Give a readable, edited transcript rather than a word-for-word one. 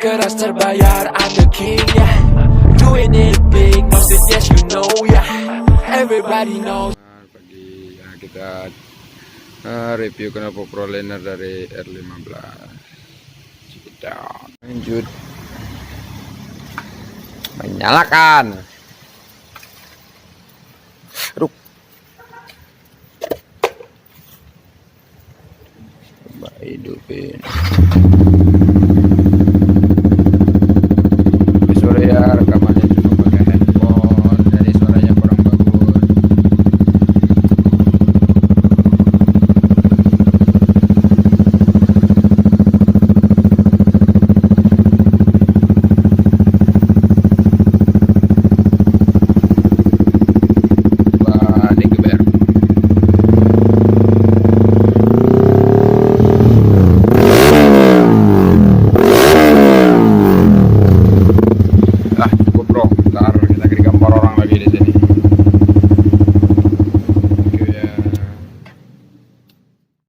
keras terbayar, I'm the king, yeah. Doing it big, no said yes you know, yeah. Everybody knows. Pagi ya, kita review knalpot Proliner dari R15 Cikedot. Lanjut menyalakan. Ruk. Coba hidupin. Sore ya, rekamannya cuma pakai handphone, jadi suaranya kurang bagus. Cukup bro, ntar kita